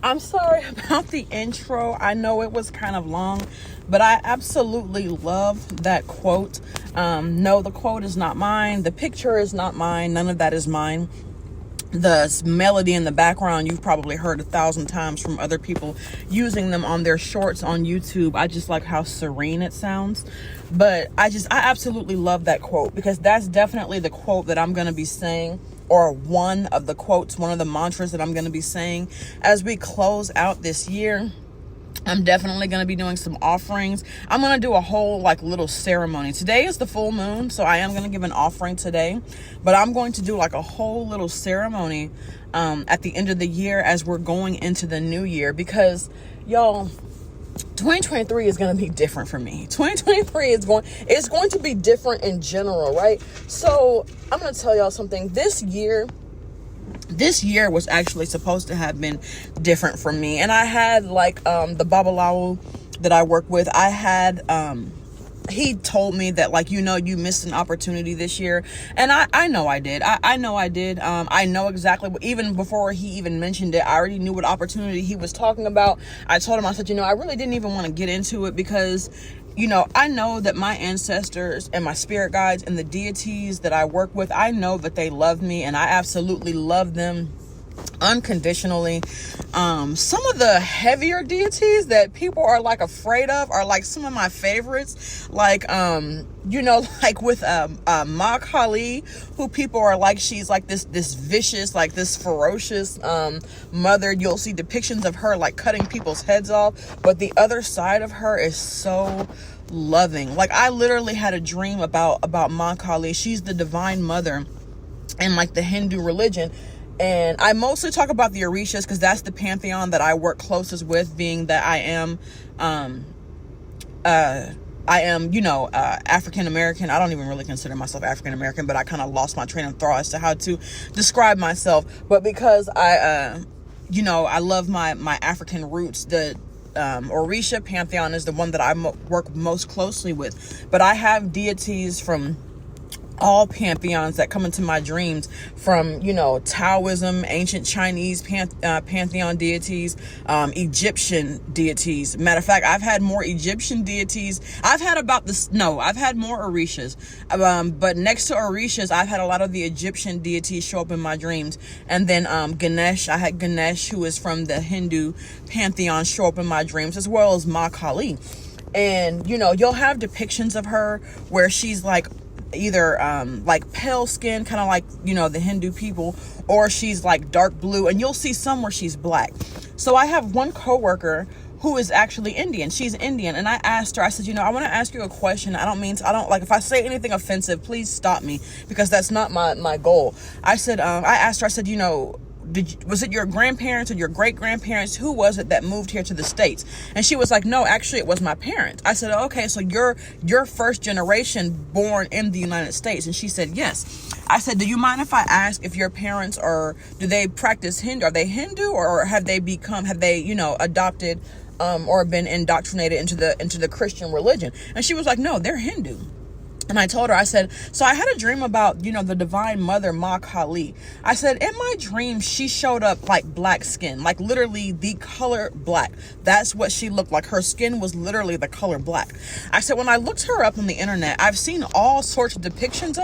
I'm sorry about the intro. I know it was kind of long, but I absolutely love that quote. No, the quote is not mine. The picture is not mine. None of that is mine. The melody in the background, you've probably heard 1,000 times from other people using them on their shorts on YouTube. I just like how serene it sounds. But I absolutely love that quote, because that's definitely the quote that I'm going to be saying, or one of the quotes, one of the mantras that I'm going to be saying as we close out this year. I'm definitely going to be doing some offerings. I'm going to do a whole little ceremony. Today is the full moon, so I am going to give an offering today. But I'm going to do a whole little ceremony at the end of the year as we're going into the new year. Because, y'all, 2023 is going to be different for me. 2023 is going to be different in general, right? So I'm going to tell y'all something. This year was actually supposed to have been different for me. And I had the Babalawo that I work with. I had, he told me that you missed an opportunity this year. And I know I did. I know I did. I know exactly what, even before he even mentioned it, I already knew what opportunity he was talking about. I told him, I said, I really didn't even want to get into it because I know that my ancestors and my spirit guides and the deities that I work with, I know that they love me, and I absolutely love them unconditionally. Some of the heavier deities that people are afraid of are some of my favorites, with Ma Kali, who people are she's this vicious, this ferocious mother. You'll see depictions of her cutting people's heads off, but the other side of her is so loving. I literally had a dream about Ma Kali. She's the divine mother in the Hindu religion. And I mostly talk about the Orishas because that's the pantheon that I work closest with, being that I am African American. I don't even really consider myself African American, but I kind of lost my train of thought as to how to describe myself. But because I love my African roots, the Orisha pantheon is the one that I work most closely with. But I have deities from all pantheons that come into my dreams, from Taoism, ancient Chinese pantheon deities, Egyptian deities. Matter of fact, I've had more Egyptian deities. I've had more Orishas, but next to Orishas, I've had a lot of the Egyptian deities show up in my dreams. And then Ganesh, I had Ganesh, who is from the Hindu pantheon, show up in my dreams, as well as Ma Kali. And you'll have depictions of her where she's either pale skin, kind of the Hindu people, or she's dark blue, and you'll see some where she's black. So I have one coworker who is actually Indian. She's Indian, and I asked her, I said, I want to ask you a question. If I say anything offensive, please stop me, because that's not my goal. I asked her, I said, was it your grandparents or your great grandparents? Who was it that moved here to the States? And she was like, no, actually it was my parents. I said, okay, so you're first generation born in the United States. And she said, yes. I said, do you mind if I ask if your parents do they practice Hindu? Are they Hindu, or have they adopted or been indoctrinated into the Christian religion? And she was like, no, they're Hindu. And I told her, I said, so I had a dream about, the divine mother, Ma Kali. I said, in my dream, she showed up like black skin, like literally the color black. That's what she looked like. Her skin was literally the color black. I said, when I looked her up on the internet, I've seen all sorts of depictions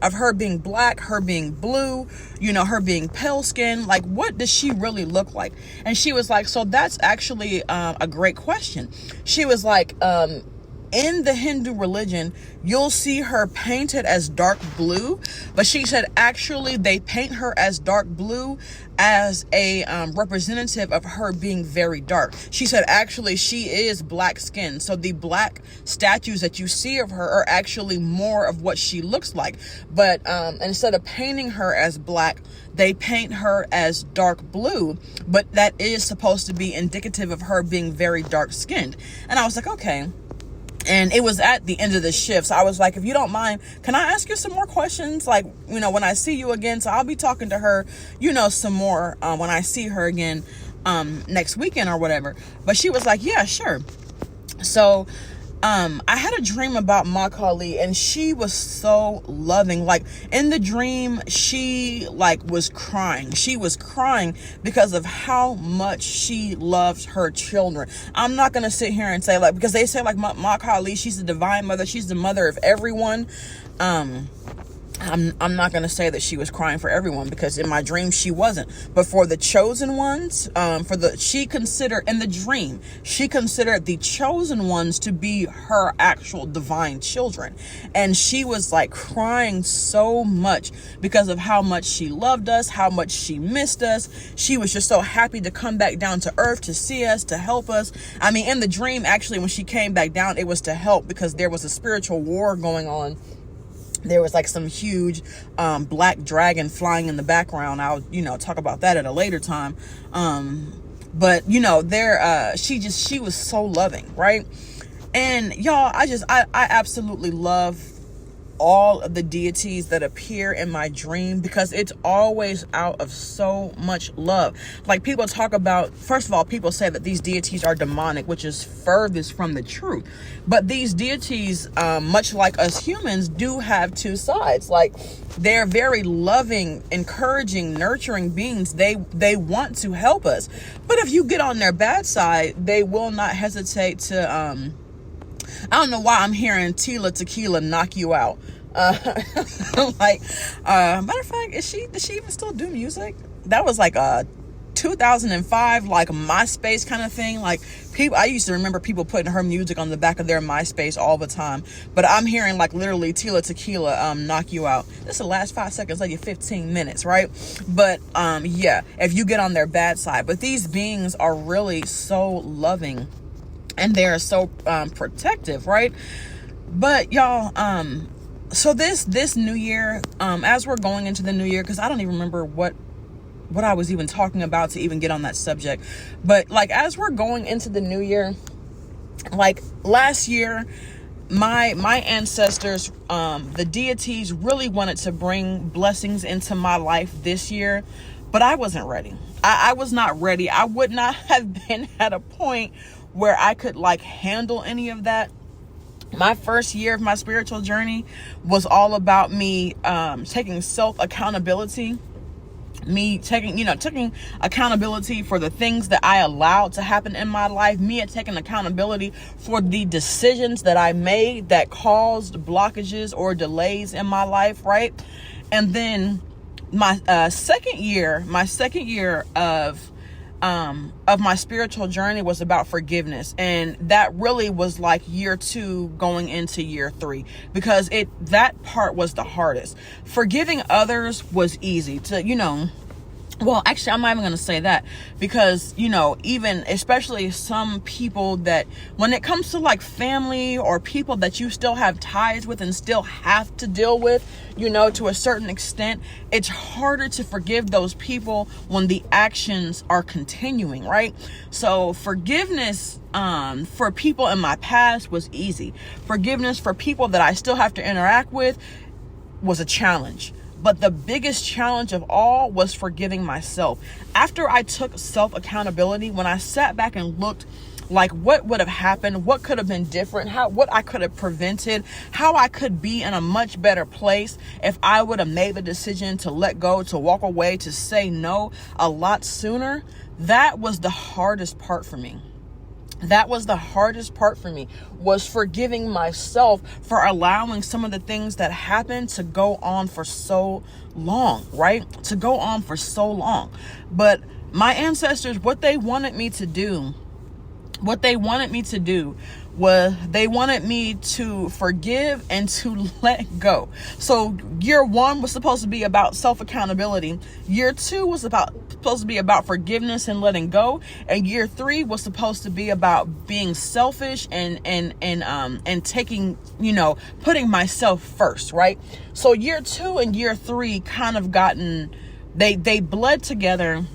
of her being black, her being blue, her being pale skin. Like, what does she really look like? And she was like, so that's actually a great question. She was like, in the Hindu religion, you'll see her painted as dark blue, but she said actually they paint her as dark blue as a representative of her being very dark. She said actually she is black skinned, so the black statues that you see of her are actually more of what she looks like. But instead of painting her as black, they paint her as dark blue, but that is supposed to be indicative of her being very dark skinned. And I was like, okay. And it was at the end of the shift. So I was like, if you don't mind, can I ask you some more questions? Like, when I see you again. So I'll be talking to her, some more when I see her again next weekend or whatever. But she was like, yeah, sure. So I had a dream about Ma Kali, and she was so loving. Like, in the dream, she was crying. She was crying because of how much she loves her children. I'm not going to sit here and say because they say Ma Kali, she's the divine mother. She's the mother of everyone. I'm not going to say that she was crying for everyone, because in my dream she wasn't, but for the chosen ones, she considered the chosen ones to be her actual divine children. And she was crying so much because of how much she loved us, how much she missed us. She was just so happy to come back down to earth, to see us, to help us. I mean, in the dream, actually, when she came back down, it was to help, because there was a spiritual war going on. There was some huge black dragon flying in the background. I'll, talk about that at a later time. But she was so loving, right? And y'all, I absolutely love all of the deities that appear in my dream, because it's always out of so much love. People talk about, first of all, people say that these deities are demonic, which is furthest from the truth. But these deities, much like us humans, do have two sides. They're very loving, encouraging, nurturing beings. They want to help us. But if you get on their bad side, they will not hesitate to I don't know why I'm hearing Tila Tequila knock you out. Matter of fact, does she even still do music? That was a 2005 MySpace kind of thing. I used to remember people putting her music on the back of their MySpace all the time. But I'm hearing literally Tila Tequila knock you out. This is the last 5 seconds of your 15 minutes, right? But yeah, if you get on their bad side. But these beings are really so loving, and they're so protective, right? But y'all, so this new year, as we're going into the new year, because I don't even remember what I was even talking about to even get on that subject. But as we're going into the new year, last year, my ancestors, the deities really wanted to bring blessings into my life this year, but I wasn't ready. I was not ready. I would not have been at a point where I could handle any of that. My first year of my spiritual journey was all about me taking self accountability, me taking accountability for the things that I allowed to happen in my life, me taking accountability for the decisions that I made that caused blockages or delays in my life, right? And then my second year of my spiritual journey was about forgiveness. And that really was year 2 going into year 3, because that part was the hardest. Forgiving others was easy to, well, actually, I'm not even going to say that, because, even especially some people that when it comes to family or people that you still have ties with and still have to deal with, to a certain extent, it's harder to forgive those people when the actions are continuing, right? So forgiveness for people in my past was easy. Forgiveness for people that I still have to interact with was a challenge. But the biggest challenge of all was forgiving myself. After I took self-accountability, when I sat back and looked like what would have happened, what could have been different, what I could have prevented, how I could be in a much better place if I would have made the decision to let go, to walk away, to say no a lot sooner. That was the hardest part for me. That was the hardest part for me, was forgiving myself for allowing some of the things that happened to go on for so long, right? To go on for so long. But my ancestors, what they wanted me to do was they wanted me to forgive and to let go. So year 1 was supposed to be about self-accountability. Year 2 was supposed to be about forgiveness and letting go. And year 3 was supposed to be about being selfish and taking, putting myself first, right? So year 2 and year 3 kind of they bled together.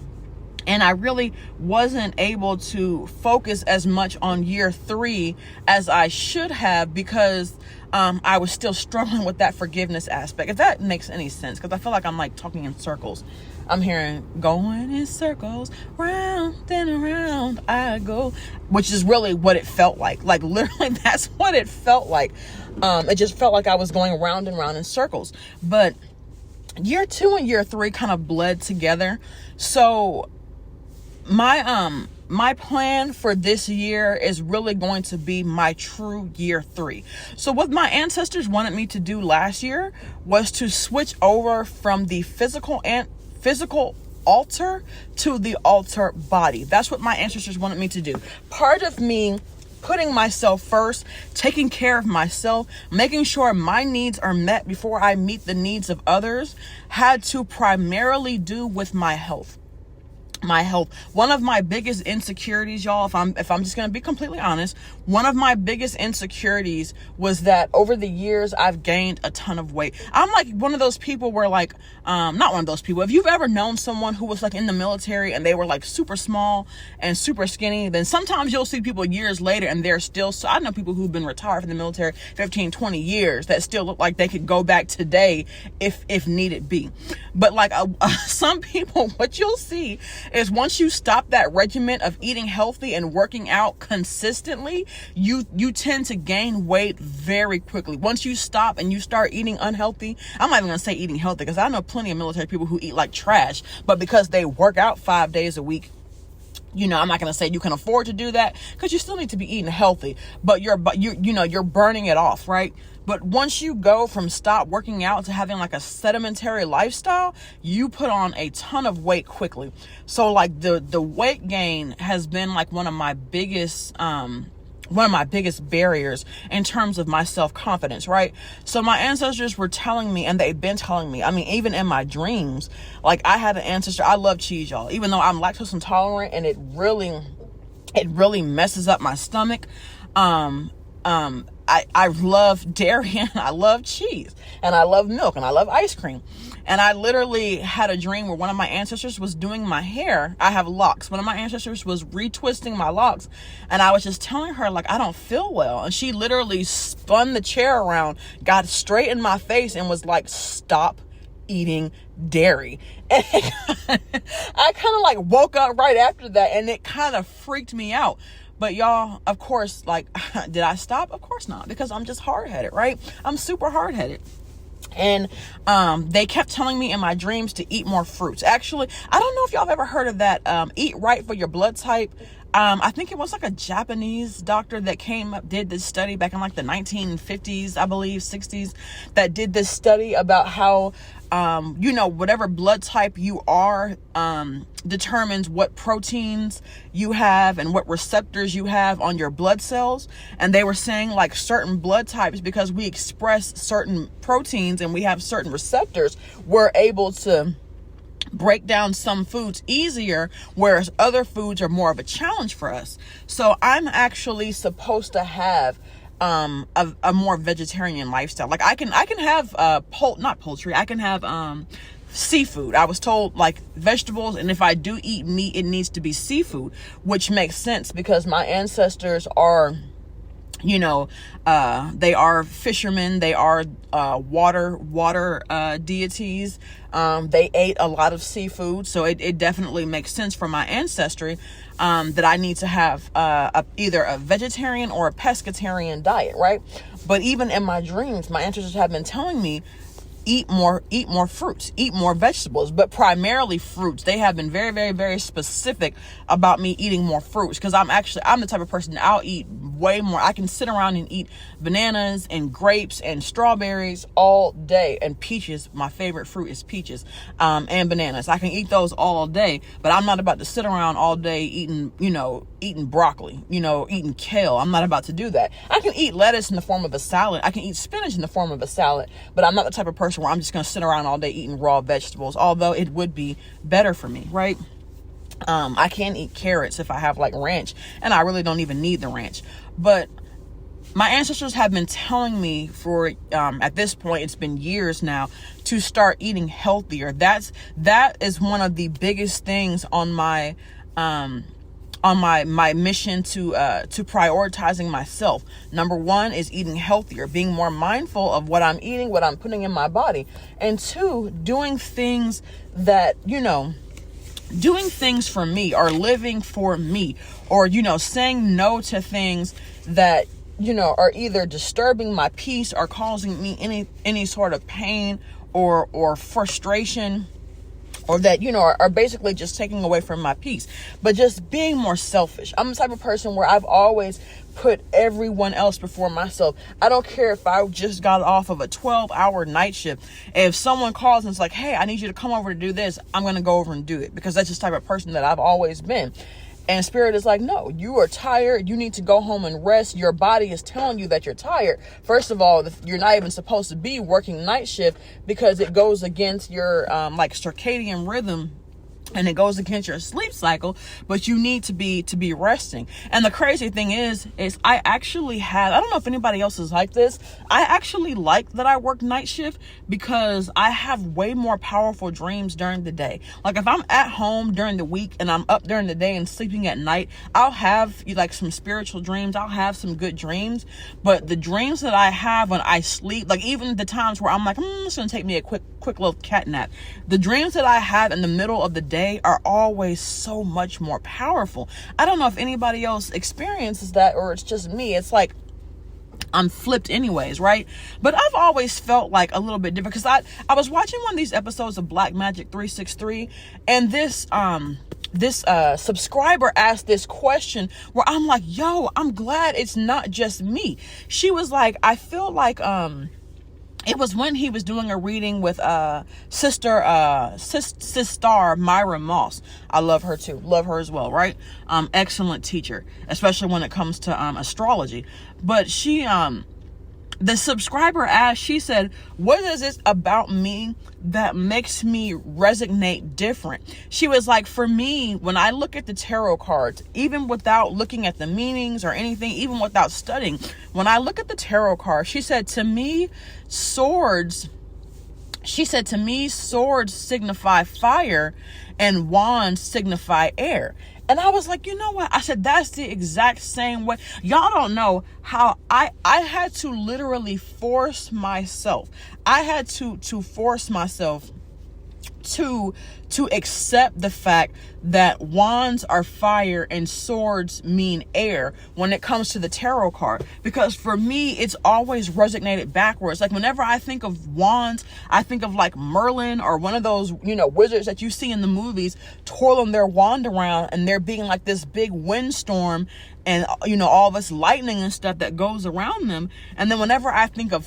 And I really wasn't able to focus as much on year 3 as I should have, because I was still struggling with that forgiveness aspect. If that makes any sense, because I feel like I'm like talking in circles. I'm hearing going in circles, round and around I go, which is really what it felt like. Like literally, that's what it felt like. It just felt like I was going round and round in circles. But year 2 and year 3 kind of bled together. So my plan for this year is really going to be my true year 3. So what my ancestors wanted me to do last year was to switch over from the physical altar to the altar body. That's what my ancestors wanted me to do. Part of me putting myself first, taking care of myself, making sure my needs are met before I meet the needs of others, had to primarily do with my health. One of my biggest insecurities, y'all, if I'm just going to be completely honest, one of my biggest insecurities was that over the years I've gained a ton of weight. I'm like one of those people where like, not one of those people. If you've ever known someone who was like in the military and they were like super small and super skinny, then sometimes you'll see people years later and they're still, so I know people who've been retired from the military 15, 20 years that still look like they could go back today if needed be. But like some people, what you'll see is once you stop that regimen of eating healthy and working out consistently, you tend to gain weight very quickly. Once you stop and you start eating unhealthy, I'm not even gonna say eating healthy, because I know plenty of military people who eat like trash, but because they work out 5 days a week, I'm not going to say you can afford to do that, because you still need to be eating healthy, but you're burning it off, right? But once you go from stop working out to having like a sedimentary lifestyle, you put on a ton of weight quickly. So like the weight gain has been like one of my biggest barriers in terms of my self-confidence, right? So my ancestors were telling me, and they've been telling me, I mean, even in my dreams, like I had an ancestor, I love cheese, y'all, even though I'm lactose intolerant and it really messes up my stomach. I love dairy and I love cheese and I love milk and I love ice cream. And I literally had a dream where one of my ancestors was doing my hair. I have locks. One of my ancestors was retwisting my locks. And I was just telling her, like, I don't feel well. And she literally spun the chair around, got straight in my face and was like, stop eating dairy. And I kind of like woke up right after that, and it kind of freaked me out. But y'all, of course, like, did I stop? Of course not, because I'm just hard-headed, right? I'm super hard-headed. And they kept telling me in my dreams to eat more fruits. Actually, I don't know if y'all have ever heard of that, eat right for your blood type. I think it was like a Japanese doctor that did this study back in like the 1950s, I believe, 60s, that did this study about how, whatever blood type you are, determines what proteins you have and what receptors you have on your blood cells. And they were saying like certain blood types, because we express certain proteins and we have certain receptors, we're able to break down some foods easier, whereas other foods are more of a challenge for us. So I'm actually supposed to have a more vegetarian lifestyle. Like I can have not poultry, I can have seafood. I was told like vegetables, and if I do eat meat, it needs to be seafood, which makes sense because my ancestors are they are fishermen, they are water deities. They ate a lot of seafood, so it definitely makes sense for my ancestry that I need to have either a vegetarian or a pescatarian diet, right? But even in my dreams, my ancestors have been telling me eat more fruits, eat more vegetables, but primarily fruits. They have been very, very, very specific about me eating more fruits, because I'm the type of person that I'll eat way more. I can sit around and eat bananas and grapes and strawberries all day, and peaches. My favorite fruit is peaches, and bananas. I can eat those all day, but I'm not about to sit around all day eating broccoli, eating kale. I'm not about to do that. I can eat lettuce in the form of a salad. I can eat spinach in the form of a salad, but I'm not the type of person where I'm just going to sit around all day eating raw vegetables, although it would be better for me, right? I can eat carrots if I have like ranch, and I really don't even need the ranch. But my ancestors have been telling me for, at this point, it's been years now, to start eating healthier. That is one of the biggest things on my mission to prioritizing myself. Number one is eating healthier, being more mindful of what I'm eating, what I'm putting in my body. And two, doing things that, doing things for me, or living for me, or, saying no to things that, are either disturbing my peace or causing me any sort of pain or frustration, or that, are basically just taking away from my peace, but just being more selfish. I'm the type of person where I've always put everyone else before myself. I don't care if I just got off of a 12-hour night shift. If someone calls and it's like, hey, I need you to come over to do this, I'm going to go over and do it, because that's just the type of person that I've always been. And Spirit is like, no, you are tired. You need to go home and rest. Your body is telling you that you're tired. First of all, you're not even supposed to be working night shift, because it goes against your circadian rhythm, and it goes against your sleep cycle, but you need to be resting. And the crazy thing is I actually I don't know if anybody else is like this. I actually like that I work night shift, because I have way more powerful dreams during the day. Like if I'm at home during the week and I'm up during the day and sleeping at night, I'll have like some spiritual dreams. I'll have some good dreams, but the dreams that I have when I sleep, like even the times where I'm like, it's going to take me a quick little cat nap. The dreams that I have in the middle of the day are always so much more powerful. I don't know if anybody else experiences that, or it's just me. It's like I'm flipped anyways, right? But I've always felt like a little bit different, because I was watching one of these episodes of Black Magic 363, and this subscriber asked this question where I'm like, yo, I'm glad it's not just me. She was like, I feel like it was when he was doing a reading with Sister Myra Moss. I love her too. Love her as well, right? Excellent teacher, especially when it comes to astrology. But she the subscriber asked, she said, what is it about me that makes me resonate different? She was like, for me, when I look at the tarot cards, even without looking at the meanings or anything, even without studying, when I look at the tarot cards, she said to me, swords signify fire and wands signify air. And I was like, you know what? I said, that's the exact same way. Y'all don't know how I had to literally force myself. I had to force myself to accept the fact that wands are fire and swords mean air when it comes to the tarot card, because for me it's always resonated backwards. Like whenever I think of wands, I think of like Merlin or one of those wizards that you see in the movies twirling their wand around, and there being like this big windstorm and all this lightning and stuff that goes around them. And then whenever I think of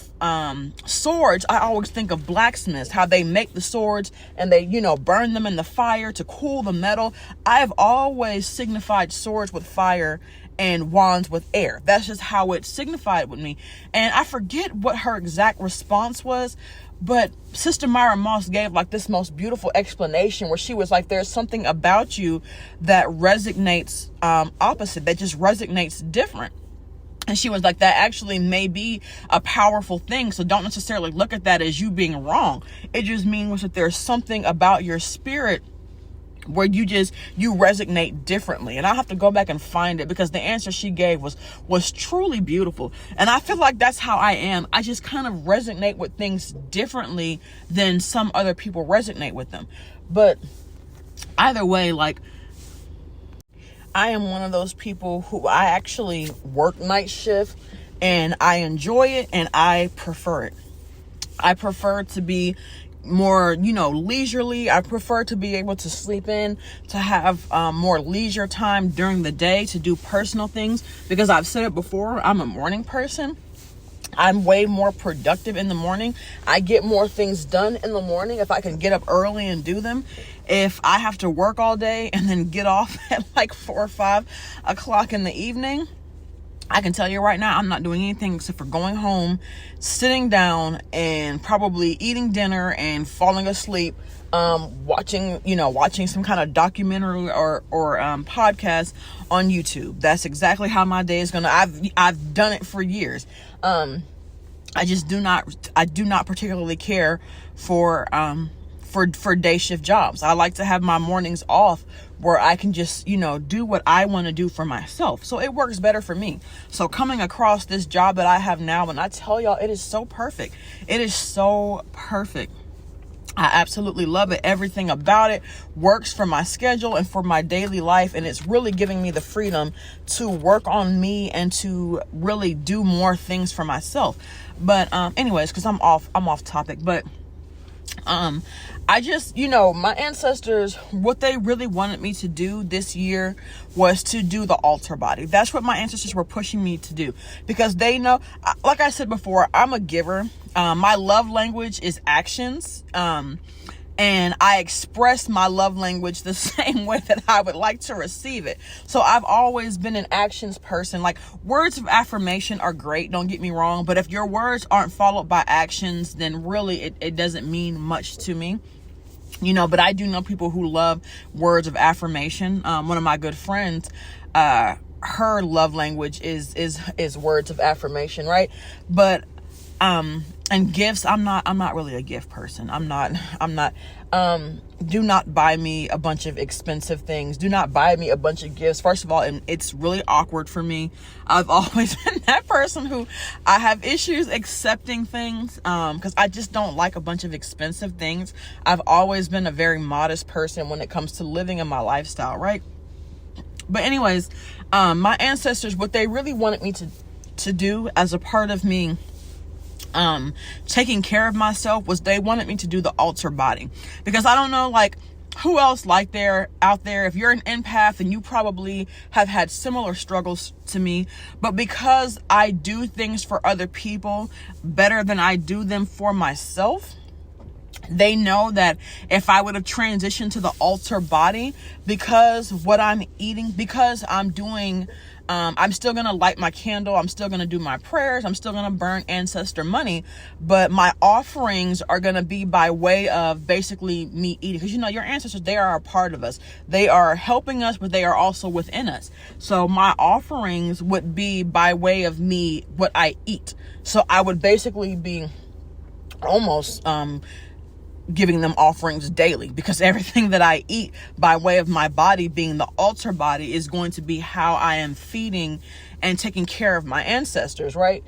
swords, I always think of blacksmiths, how they make the swords and they burn them in the fire to cool the metal. I've always signified swords with fire and wands with air. That's just how it signified with me. And I forget what her exact response was, but Sister Myra Moss gave like this most beautiful explanation where she was like, there's something about you that resonates opposite, that just resonates different. And she was like, that actually may be a powerful thing. So don't necessarily look at that as you being wrong. It just means that there's something about your spirit where you resonate differently. And I have to go back and find it, because the answer she gave was truly beautiful. And I feel like that's how I am. I just kind of resonate with things differently than some other people resonate with them. But either way, like, I am one of those people who I actually work night shift, and I enjoy it, and I prefer it. I prefer to be more, leisurely. I prefer to be able to sleep in, to have more leisure time during the day to do personal things, because I've said it before, I'm a morning person. I'm way more productive in the morning. I get more things done in the morning if I can get up early and do them. If I have to work all day and then get off at like 4 or 5 o'clock in the evening, I can tell you right now, I'm not doing anything except for going home, sitting down, and probably eating dinner and falling asleep, watching some kind of documentary or podcast on YouTube. That's exactly how my day is gonna. I've done it for years. I do not particularly care for day shift jobs. I like to have my mornings off, where I can just, do what I want to do for myself. So it works better for me. So coming across this job that I have now, and I tell y'all, it is so perfect. It is so perfect. I absolutely love it. Everything about it works for my schedule and for my daily life. And it's really giving me the freedom to work on me and to really do more things for myself. But anyways, because I'm off topic. But I just, my ancestors, what they really wanted me to do this year was to do the altar body. That's what my ancestors were pushing me to do, because they know, like I said before, I'm a giver. My love language is actions. And I express my love language the same way that I would like to receive it. So I've always been an actions person. Like, words of affirmation are great, don't get me wrong. But if your words aren't followed by actions, then really it doesn't mean much to me. But I do know people who love words of affirmation. One of my good friends, her love language is words of affirmation, right? But and gifts, I'm not really a gift person. I'm not, do not buy me a bunch of expensive things. Do not buy me a bunch of gifts. First of all, and it's really awkward for me. I've always been that person who I have issues accepting things, because I just don't like a bunch of expensive things. I've always been a very modest person when it comes to living in my lifestyle, right? But anyways, my ancestors, what they really wanted me to do as a part of me taking care of myself was they wanted me to do the altar body, because I don't know, like, who else out there, if you're an empath, and you probably have had similar struggles to me, but because I do things for other people better than I do them for myself, they know that if I would have transitioned to the altar body, because what I'm eating, because I'm doing, I'm still going to light my candle. I'm still going to do my prayers. I'm still going to burn ancestor money, but my offerings are going to be by way of basically me eating. Because, your ancestors, they are a part of us. They are helping us, but they are also within us. So my offerings would be by way of me, what I eat. So I would basically be almost, giving them offerings daily, because everything that I eat by way of my body being the altar body is going to be how I am feeding and taking care of my ancestors, right?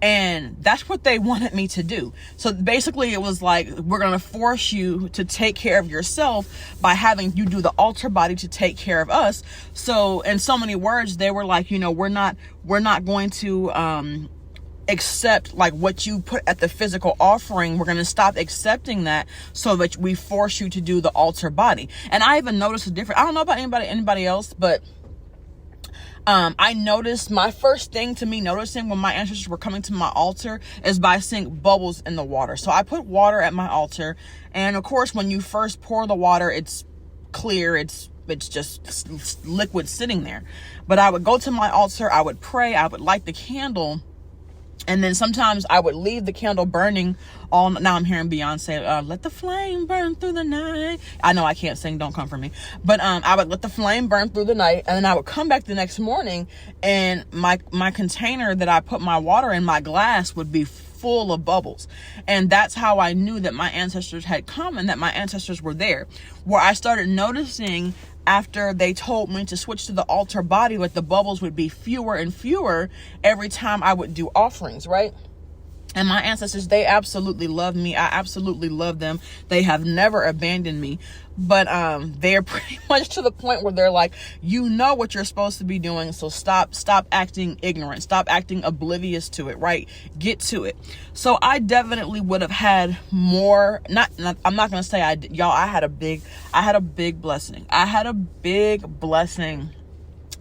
And that's what they wanted me to do. So basically it was like, we're going to force you to take care of yourself by having you do the altar body to take care of us. So in so many words, they were like, we're not going to, accept like what you put at the physical offering. We're going to stop accepting that so that we force you to do the altar body. And I even noticed a difference. I don't know about anybody else, but I noticed, my first thing to me noticing when my ancestors were coming to my altar is by seeing bubbles in the water. So I put water at my altar, and of course when you first pour the water, it's clear, it's just liquid sitting there. But I would go to my altar, I would pray, I would light the candle, and then sometimes I would leave the candle burning all. Now I'm hearing Beyonce, let the flame burn through the night. I know I can't sing, don't come for me. But I would let the flame burn through the night, and then I would come back the next morning, and my container that I put my water in, my glass would be full of bubbles. And that's how I knew that my ancestors had come and that my ancestors were there. Where I started noticing after they told me to switch to the altar body, that the bubbles would be fewer and fewer every time I would do offerings, right? And my ancestors, they absolutely love me. I absolutely love them. They have never abandoned me. But they're pretty much to the point where they're like, you know what you're supposed to be doing, so stop acting ignorant. Stop acting oblivious to it, right? Get to it. So I definitely would have had more, I'm not going to say y'all, I had a big blessing. I had a big blessing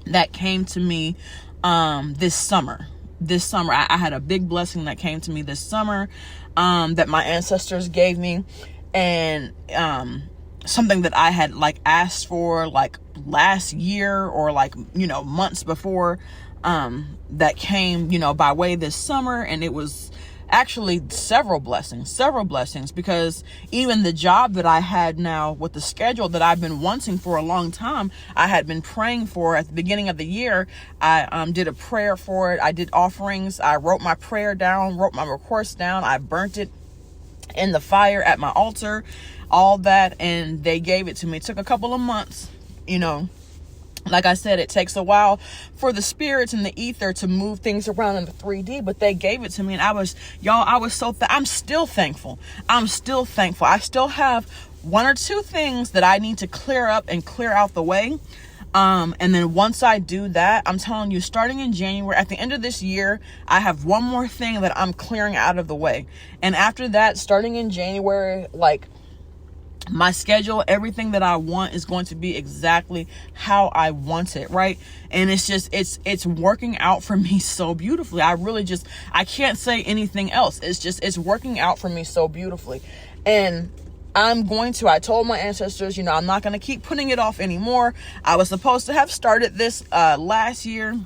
that came to me this summer. I had a big blessing that came to me this summer that my ancestors gave me, and something that I had like asked for like last year or like, months before, that came, by way this summer. And it was actually several blessings, because even the job that I had now with the schedule that I've been wanting for a long time, I had been praying for at the beginning of the year. I did a prayer for it. I did offerings. I wrote my prayer down, wrote my request down. I burnt it in the fire at my altar, all that, and they gave it to me. It took a couple of months, Like I said, it takes a while for the spirits and the ether to move things around in the 3D, but they gave it to me, and I'm still thankful. I still have one or two things that I need to clear up and clear out the way. And then once I do that, I'm telling you, starting in January, at the end of this year, I have one more thing that I'm clearing out of the way. And after that, starting in January, like, my schedule, everything that I want is going to be exactly how I want it, right? And it's just, it's working out for me so beautifully. I can't say anything else. It's working out for me so beautifully. And I told my ancestors, I'm not going to keep putting it off anymore. I was supposed to have started this last year,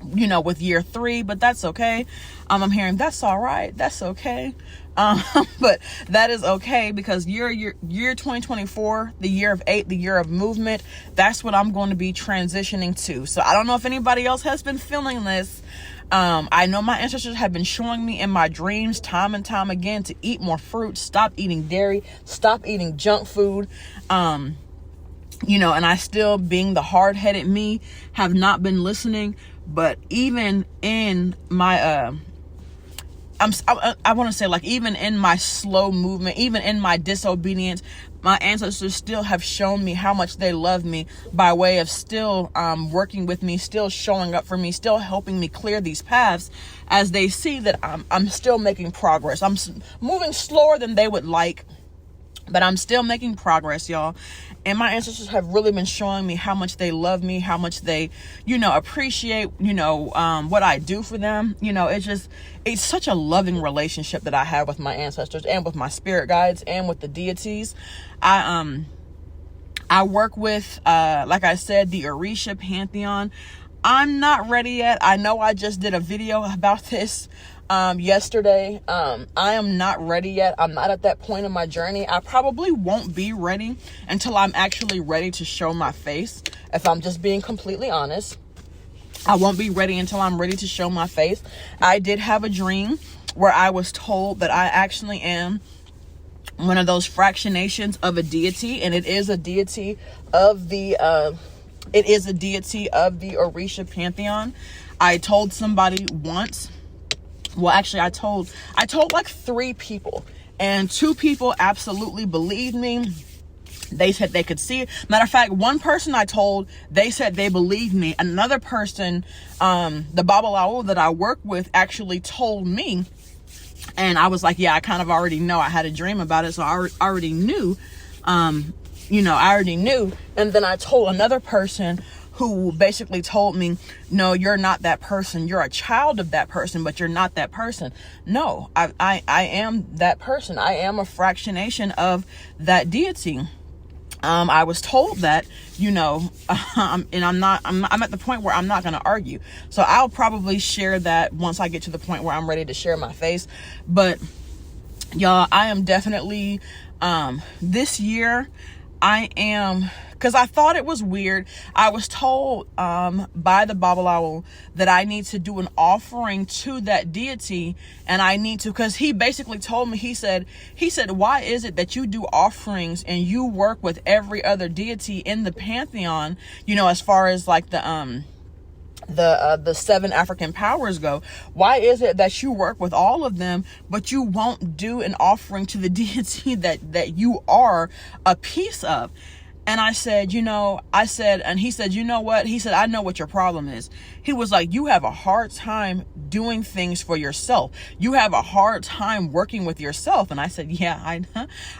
with year 3, but that's okay. I'm hearing that's all right. That's okay. But that is okay, because year 2024, the year of 8, the year of movement, that's what I'm going to be transitioning to. So I don't know if anybody else has been feeling this. I know my ancestors have been showing me in my dreams time and time again to eat more fruit, stop eating dairy, stop eating junk food. And I still, being the hard-headed me, have not been listening. But even in my, I want to say, like, even in my slow movement, even in my disobedience, my ancestors still have shown me how much they love me by way of still working with me, still showing up for me, still helping me clear these paths, as they see that I'm still making progress. I'm moving slower than they would like, but I'm still making progress, y'all. And my ancestors have really been showing me how much they love me, how much they, appreciate, what I do for them. It's such a loving relationship that I have with my ancestors and with my spirit guides and with the deities. I work with, like I said, the Orisha Pantheon. I'm not ready yet. I know I just did a video about this yesterday. I am not ready yet. I'm not at that point in my journey. I probably won't be ready until I'm actually ready to show my face. If I'm just being completely honest, I won't be ready until I'm ready to show my face. I did have a dream where I was told that I actually am one of those fractionations of a deity, and it is a deity of the Orisha Pantheon. I told somebody once. Well, actually, I told like 3 people, and 2 people absolutely believed me. They said they could see it. Matter of fact, one person I told, they said they believed me. Another person, the Babalawo that I work with, actually told me, and I was like, yeah, I kind of already know. I had a dream about it, so I already knew. I already knew. And then I told another person, who basically told me, no, you're not that person. You're a child of that person, but you're not that person. No, I am that person. I am a fractionation of that deity. I was told that, and I'm at the point where I'm not going to argue. So I'll probably share that once I get to the point where I'm ready to share my face. But y'all, I am definitely, this year, I am because I thought it was weird. I was told by the Babalawo that I need to do an offering to that deity, and I need to, because he basically told me, he said, why is it that you do offerings and you work with every other deity in the pantheon, you know, as far as like the 7 African powers go? Why is it that you work with all of them, but you won't do an offering to the deity that you are a piece of? And I said, and he said, you know what? He said, I know what your problem is. He was like, you have a hard time doing things for yourself. You have a hard time working with yourself. And I said, yeah,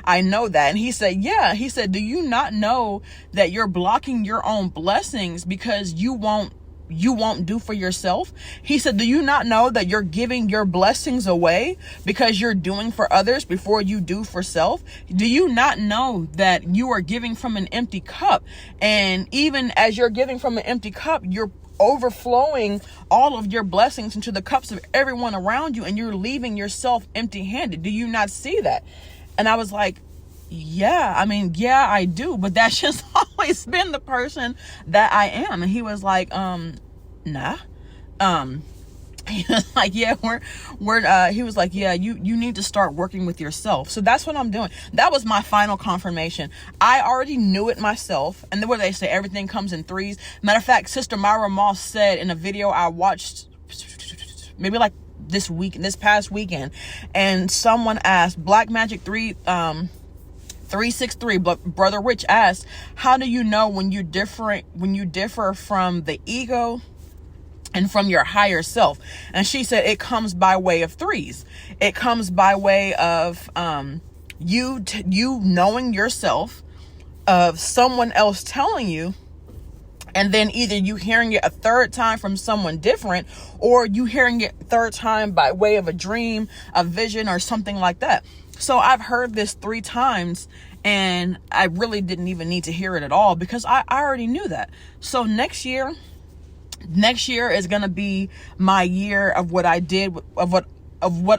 I know that. And he said, yeah. He said, do you not know that you're blocking your own blessings because you won't do for yourself? He said, do you not know that you're giving your blessings away because you're doing for others before you do for self? Do you not know that you are giving from an empty cup? And even as you're giving from an empty cup, you're overflowing all of your blessings into the cups of everyone around you, and you're leaving yourself empty-handed. Do you not see that? And I was like, yeah, I do, but that's just always been the person that I am. And he was like, nah. He was like, yeah, he was like, yeah, you need to start working with yourself. So that's what I'm doing. That was my final confirmation. I already knew it myself. And then what they say, everything comes in threes. Matter of fact, Sister Myra Moss said in a video I watched maybe like this past weekend, and someone asked, Black Magic 363, Brother Rich asked, how do you know when you differ from the ego and from your higher self? And she said it comes by way of threes. It comes by way of you knowing yourself, of someone else telling you, and then either you hearing it a third time from someone different, or you hearing it third time by way of a dream, a vision, or something like that. So I've heard this 3 times, and I really didn't even need to hear it at all because I already knew that. So next year is going to be my year of what I did, of what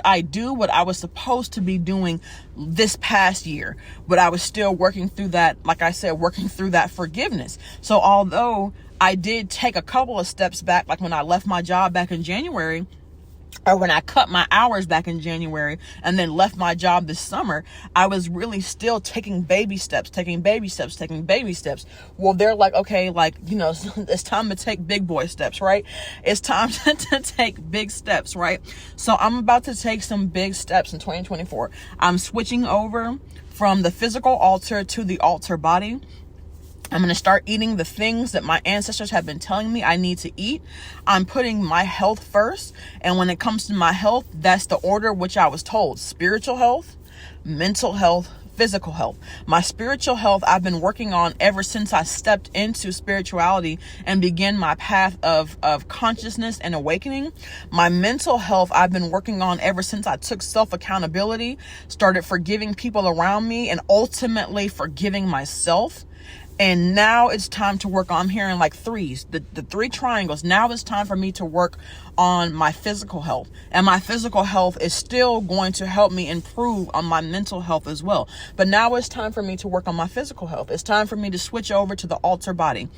I do, what I was supposed to be doing this past year, but I was still working through that, like I said, working through that forgiveness. So although I did take a couple of steps back, like when I left my job back in January, or when I cut my hours back in January and then left my job this summer, I was really still taking baby steps. Well, they're like, okay, like, it's time to take big boy steps, right? It's time to take big steps, right? So I'm about to take some big steps in 2024. I'm switching over from the physical altar to the altar body. I'm going to start eating the things that my ancestors have been telling me I need to eat. I'm putting my health first. And when it comes to my health, that's the order which I was told: spiritual health, mental health, physical health. My spiritual health I've been working on ever since I stepped into spirituality and began my path of consciousness and awakening. My mental health I've been working on ever since I took self-accountability, started forgiving people around me, and ultimately forgiving myself. And now it's time to work on, I'm hearing like threes, the 3 triangles. Now it's time for me to work on my physical health. And my physical health is still going to help me improve on my mental health as well. But now it's time for me to work on my physical health. It's time for me to switch over to the altar body.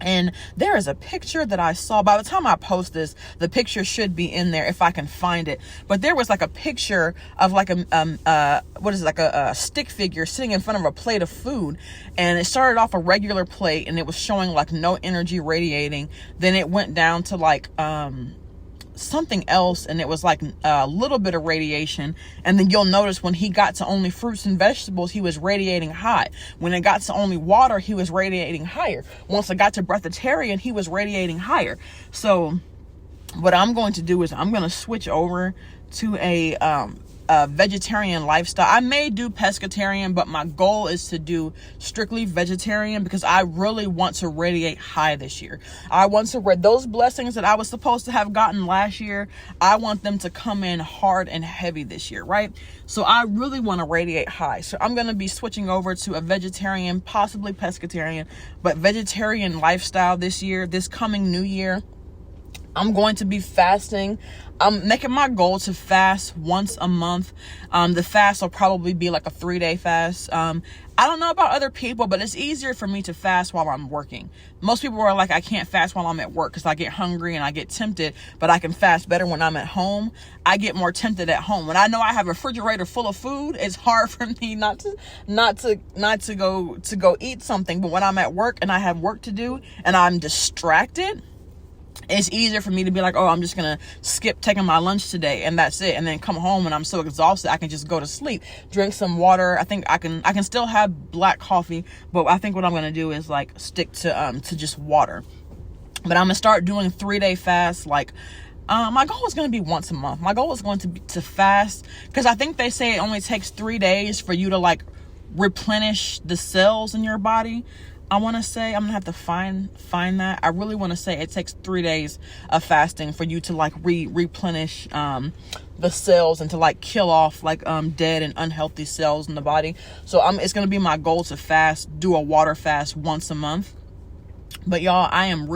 And there is a picture that I saw. By the time I post this, the picture should be in there if I can find it. But there was like a picture of like a stick figure sitting in front of a plate of food. And it started off a regular plate, and it was showing like no energy radiating. Then it went down to like something else, and it was like a little bit of radiation. And then you'll notice when he got to only fruits and vegetables, he was radiating high. When it got to only water, he was radiating higher. Once it got to breatharian, he was radiating higher. So what I'm going to do is I'm going to switch over to a vegetarian lifestyle. I may do pescatarian, but my goal is to do strictly vegetarian because I really want to radiate high this year. I want to those blessings that I was supposed to have gotten last year, I want them to come in hard and heavy this year, right? So I really want to radiate high. So I'm going to be switching over to a vegetarian, possibly pescatarian, but vegetarian lifestyle this year, this coming new year. I'm going to be fasting. I'm making my goal to fast once a month. The fast will probably be like a 3-day fast. I I don't know about other people, but it's easier for me to fast while I'm working. Most people are like, I can't fast while I'm at work because I get hungry and I get tempted, but I can fast better when I'm at home. I get more tempted at home. When I know I have a refrigerator full of food, it's hard for me not to go eat something. But when I'm at work and I have work to do and I'm distracted, it's easier for me to be like, oh, I'm just going to skip taking my lunch today and that's it. And then come home and I'm so exhausted, I can just go to sleep, drink some water. I think I can still have black coffee, but I think what I'm going to do is like stick to just water. But I'm going to start doing 3-day fasts. Like, my goal is going to be once a month. My goal is going to be to fast, because I think they say it only takes 3 days for you to like replenish the cells in your body. I want to say, I'm gonna have to find that. I really want to say it takes 3 days of fasting for you to like replenish the cells and to like kill off like dead and unhealthy cells in the body. So it's gonna be my goal to do a water fast once a month. But y'all, I'm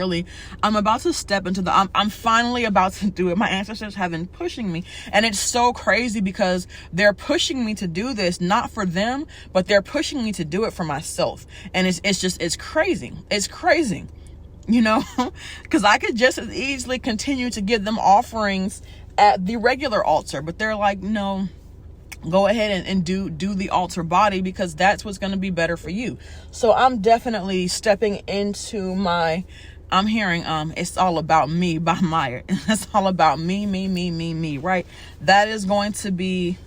about to step into I'm finally about to do it. My ancestors have been pushing me, and it's so crazy because they're pushing me to do this, not for them, but they're pushing me to do it for myself. And it's crazy. It's crazy, you know, because I could just as easily continue to give them offerings at the regular altar, but they're like, no, go ahead and do the altar body, because that's what's going to be better for you. So I'm definitely stepping into I'm hearing It's All About Me by Maya. It's all about me, right? That is going to be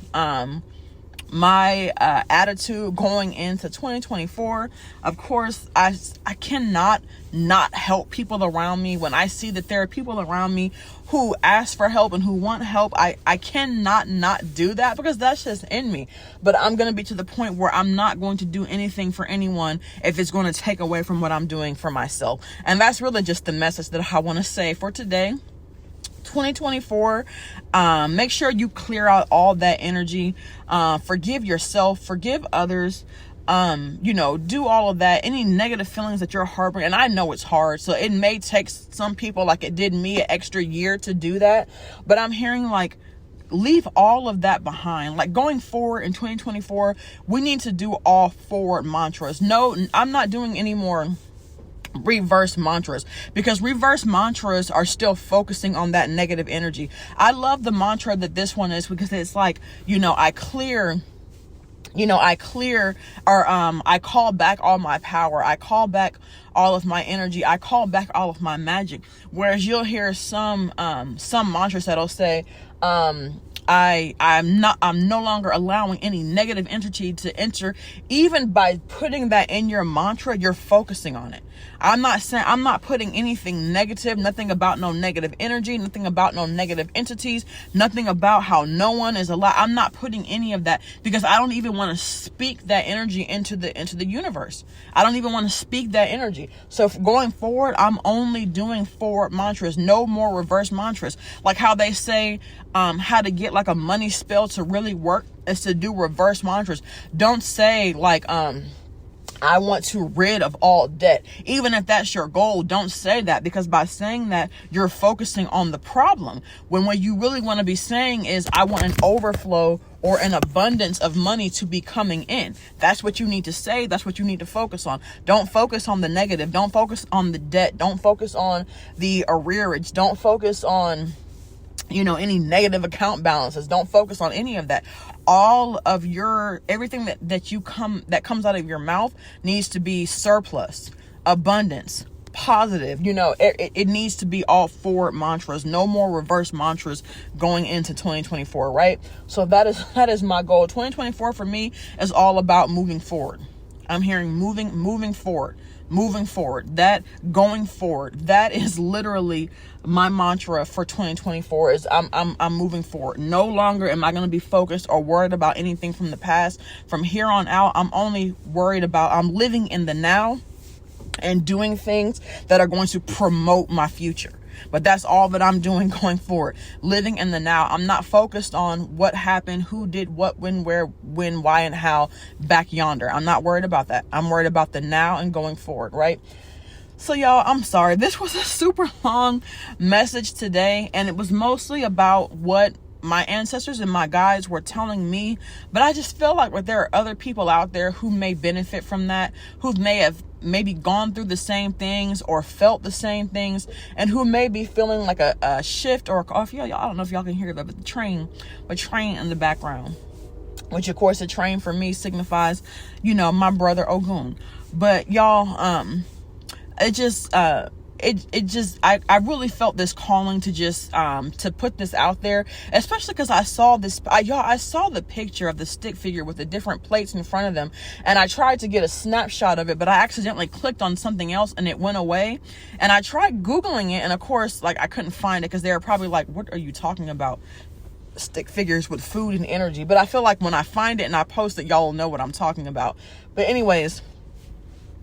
my attitude going into 2024. Of course, I cannot not help people around me. When I see that there are people around me who ask for help and who want help, I cannot not do that, because that's just in me. But I'm going to be to the point where I'm not going to do anything for anyone if it's going to take away from what I'm doing for myself. And that's really just the message that I want to say for today. 2024, make sure you clear out all that energy, forgive yourself, forgive others, do all of that, any negative feelings that you're harboring. And I know it's hard, so it may take some people, like it did me, an extra year to do that, but I'm hearing like, leave all of that behind. Like going forward in 2024, we need to do all forward mantras. No, I'm not doing any more reverse mantras, because reverse mantras are still focusing on that negative energy. I love the mantra that this one is, because it's like, I clear, or I call back all my power, I call back all of my energy, I call back all of my magic. Whereas you'll hear some mantras that'll say, I'm no longer allowing any negative entity to enter. Even by putting that in your mantra, you're focusing on it. I'm not putting anything negative, nothing about no negative energy, nothing about no negative entities, nothing about how no one is allowed. I'm not putting any of that, because I don't even want to speak that energy into the universe. I don't even want to speak that energy. So going forward, I'm only doing forward mantras, no more reverse mantras. Like how they say, how to get like a money spell to really work is to do reverse mantras. Don't say like, I want to rid of all debt. Even if that's your goal, don't say that, because by saying that, you're focusing on the problem. When what you really want to be saying is, I want an overflow or an abundance of money to be coming in. That's what you need to say. That's what you need to focus on. Don't focus on the negative. Don't focus on the debt. Don't focus on the arrearage. Don't focus on any negative account balances. Don't focus on any of that. All of everything that comes out of your mouth needs to be surplus, abundance, positive. It needs to be all forward mantras. No more reverse mantras going into 2024, right? So that is my goal. 2024 for me is all about moving forward. I'm hearing moving forward. That going forward, that is literally my mantra for 2024 is I'm moving forward. No longer am I going to be focused or worried about anything from the past. From here on out, I'm only worried about, I'm living in the now and doing things that are going to promote my future. But that's all that I'm doing going forward. Living in the now. I'm not focused on what happened, who did what, when, where, when, why, and how back yonder. I'm not worried about that. I'm worried about the now and going forward, right? So y'all, I'm sorry. This was a super long message today, and it was mostly about what my ancestors and my guides were telling me, but I just feel like there are other people out there who may benefit from that, who may have maybe gone through the same things or felt the same things, and who may be feeling like a shift or if y'all, I don't know if y'all can hear that, but the train in the background, which of course the train for me signifies, my brother Ogun. But y'all, it just I really felt this calling to just to put this out there, especially because I saw I saw the picture of the stick figure with the different plates in front of them, and I tried to get a snapshot of it, but I accidentally clicked on something else and it went away. And I tried Googling it, and of course, like, I couldn't find it because they were probably like, what are you talking about, stick figures with food and energy? But I feel like when I find it and I post it, y'all will know what I'm talking about. But anyways,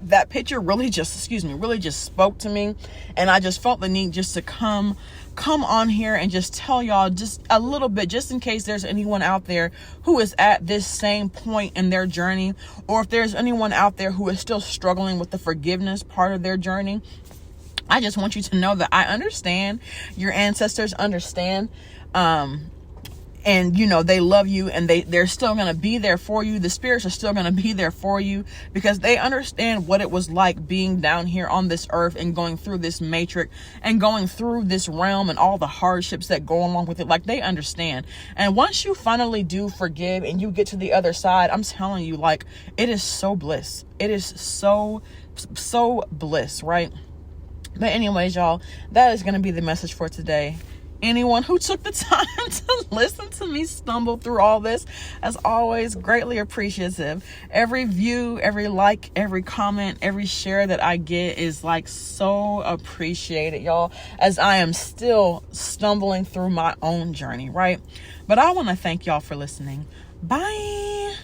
that picture really just spoke to me, and I just felt the need just to come on here and just tell y'all just a little bit, just in case there's anyone out there who is at this same point in their journey, or if there's anyone out there who is still struggling with the forgiveness part of their journey. I just want you to know that I understand. Your ancestors understand. And they love you, and they're still going to be there for you. The spirits are still going to be there for you, because they understand what it was like being down here on this earth and going through this matrix and going through this realm and all the hardships that go along with it. Like, they understand. And once you finally do forgive and you get to the other side, I'm telling you, like, it is so bliss. It is so bliss, right? But anyways, y'all, that is going to be the message for today. Anyone who took the time to listen to me stumble through all this, as always, greatly appreciative. Every view, every like, every comment, every share that I get is like so appreciated, y'all, as I am still stumbling through my own journey, right? But I want to thank y'all for listening. Bye.